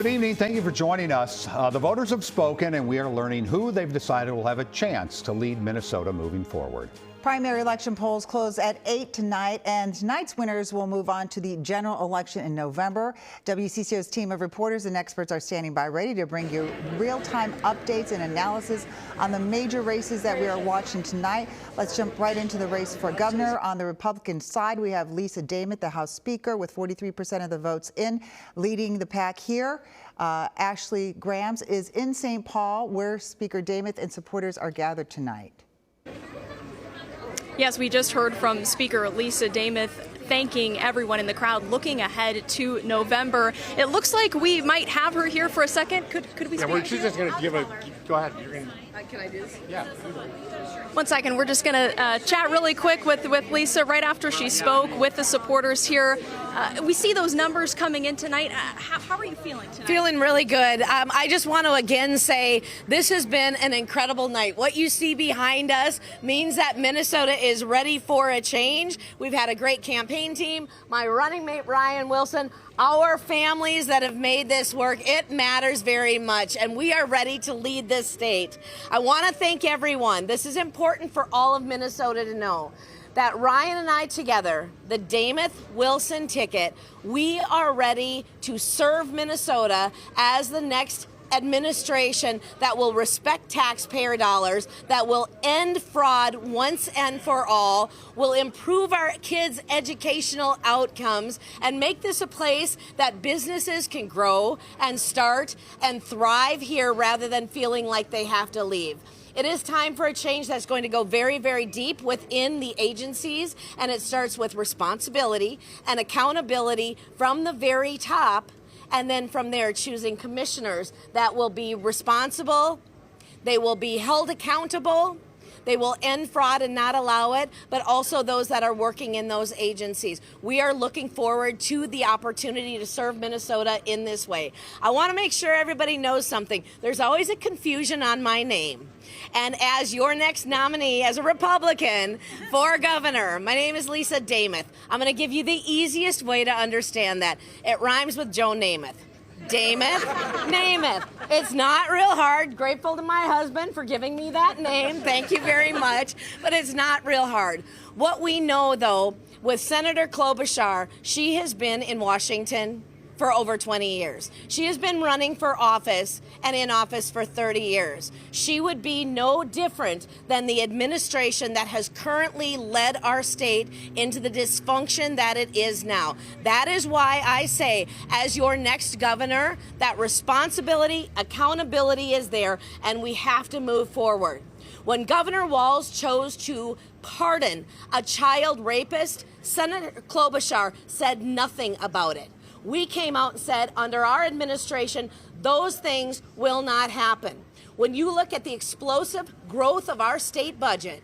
Good evening. Thank you for joining us. The voters have spoken, and we are learning who they've decided will have a chance to lead Minnesota moving forward. Primary election polls close at 8 tonight, and tonight's winners will move on to the general election in November. WCCO's team of reporters and experts are standing by ready to bring you real-time updates and analysis on the major races that we are watching tonight. Let's jump right into the race for governor. On the Republican side, we have Lisa Demuth, the House Speaker, with 43% of the votes in, leading the pack here. Ashley Grams is in St. Paul, where Speaker Demuth and supporters are gathered tonight. Yes, we just heard from Speaker Lisa Demuth thanking everyone in the crowd, looking ahead to November. It looks like we might have her here for a second. Could we speak? Yeah, she's just going to give a... Go ahead. You're gonna, can I do this? Yeah. 1 second. We're just going to chat really quick with Lisa right after she spoke with the supporters here. We see those numbers coming in tonight. How are you feeling tonight? Feeling really good. I just want to again say this has been an incredible night. What you see behind us means that Minnesota is ready for a change. We've had a great campaign team. My running mate, Ryan Wilson, our families that have made this work. It matters very much, and we are ready to lead this state. I want to thank everyone. This is important for all of Minnesota to know that Ryan and I together, the Demuth-Wilson ticket, we are ready to serve Minnesota as the next administration that will respect taxpayer dollars, that will end fraud once and for all, will improve our kids' educational outcomes, and make this a place that businesses can grow and start and thrive here rather than feeling like they have to leave. It is time for a change that's going to go very, very deep within the agencies, and it starts with responsibility and accountability from the very top, and then from there choosing commissioners that will be responsible, they will be held accountable, they will end fraud and not allow it, but also those that are working in those agencies. We are looking forward to the opportunity to serve Minnesota in this way. I want to make sure everybody knows something. There's always a confusion on my name. And as your next nominee as a Republican for governor, my name is Lisa Demuth. I'm going to give you the easiest way to understand that. It rhymes with Joe Namath. Demuth, Namath. It's not real hard. Grateful to my husband for giving me that name. Thank you very much. But it's not real hard. What we know, though, with Senator Klobuchar, she has been in Washington for over 20 years. She has been running for office and in office for 30 years. She would be no different than the administration that has currently led our state into the dysfunction that it is now. That is why I say, as your next governor, that responsibility, accountability is there, and we have to move forward. When Governor Walz chose to pardon a child rapist, Senator Klobuchar said nothing about it. We came out and said, under our administration, those things will not happen. When you look at the explosive growth of our state budget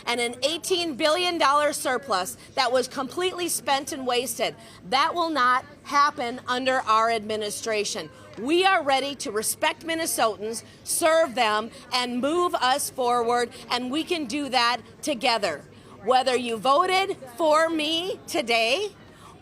and an $18 billion surplus that was completely spent and wasted, that will not happen under our administration. We are ready to respect Minnesotans, serve them, and move us forward, and we can do that together. Whether you voted for me today,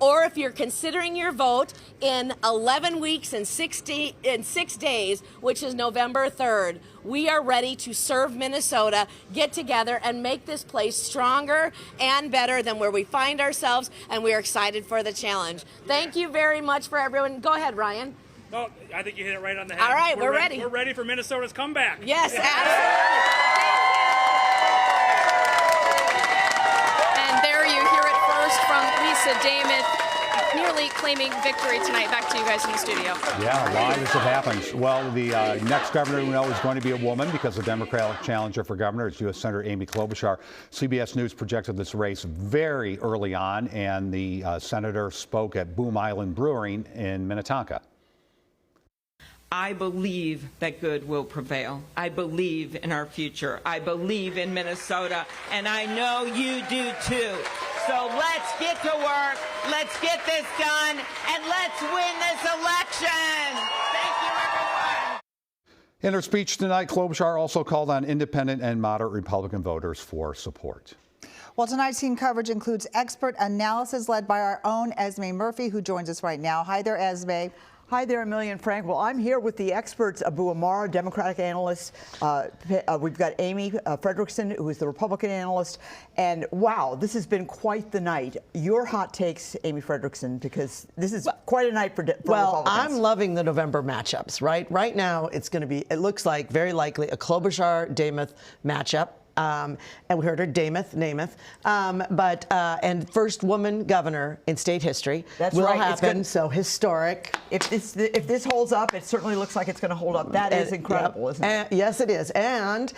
or if you're considering your vote in 11 weeks and 6 days, which is November 3rd, we are ready to serve Minnesota, get together, and make this place stronger and better than where we find ourselves, and we are excited for the challenge. Thank you very much for everyone. Go ahead, Ryan. No, I think you hit it right on the head. All right, we're ready. We're ready for Minnesota's comeback. Yes, absolutely. And there you hear it first from Lisa Demuth, nearly claiming victory tonight. Back to you guys in the studio. Yeah, why this have happened? Well, the next governor we know is going to be a woman because the Democratic challenger for governor is U.S. Senator Amy Klobuchar. CBS News projected this race very early on, and the senator spoke at Boom Island Brewing in Minnetonka. I believe that good will prevail. I believe in our future. I believe in Minnesota, and I know you do too. So let's get to work, let's get this done, and let's win this election. Thank you, everyone. In her speech tonight, Klobuchar also called on independent and moderate Republican voters for support. Well, tonight's team coverage includes expert analysis led by our own Esme Murphy, who joins us right now. Hi there, Esme. Hi there, Amelia and Frank. Well, I'm here with the experts, Abu Amara, Democratic analyst. We've got Amy Frederickson, who is the Republican analyst. And wow, this has been quite the night. Your hot takes, Amy Frederickson, because this is quite a night for Well, Republicans. I'm loving the November matchups, right? Right now, it's going to be, it looks like very likely a Klobuchar-Demuth matchup. And we heard her, Namath. And first woman governor in state history. That's will right. happen, so historic. If this holds up, it certainly looks like it's going to hold up. That is incredible, isn't it? Yes, it is. And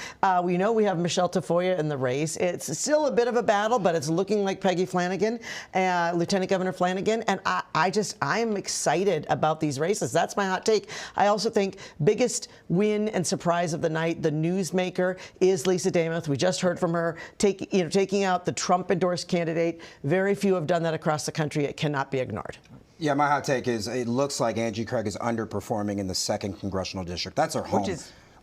we know we have Michelle Tafoya in the race. It's still a bit of a battle, but it's looking like Peggy Flanagan, Lieutenant Governor Flanagan. And I am excited about these races. That's my hot take. I also think biggest win and surprise of the night, the newsmaker, is Lisa Demuth. We just heard from her taking out the Trump-endorsed candidate. Very few have done that across the country. It cannot be ignored. Yeah, my hot take is it looks like Angie Craig is underperforming in the 2nd congressional district. That's her home.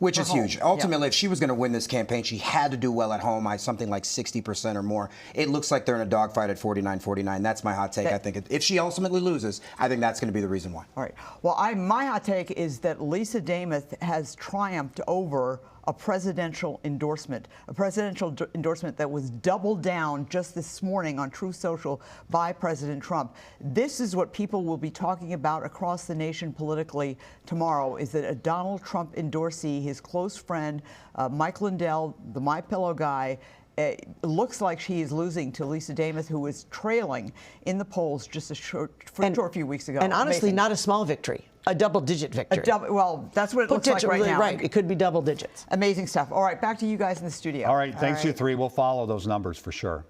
Which is huge. Ultimately, if she was going to win this campaign, she had to do well at home, something like 60% or more. It looks like they're in a dogfight at 49-49. That's my hot take. I think if she ultimately loses, I think that's going to be the reason why. All right. Well, my hot take is that Lisa Demuth has triumphed over a presidential endorsement that was doubled down just this morning on Truth Social by President Trump. This is what people will be talking about across the nation politically tomorrow, is that a Donald Trump endorsee, his close friend, Mike Lindell, the My Pillow guy, it looks like she is losing to Lisa Demuth, who was trailing in the polls just a short few weeks ago. And honestly, not a small victory. A double-digit victory. Well, that's what it looks like right now. Right. It could be double digits. Amazing stuff. All right, back to you guys in the studio. All right, thanks you three. We'll follow those numbers for sure.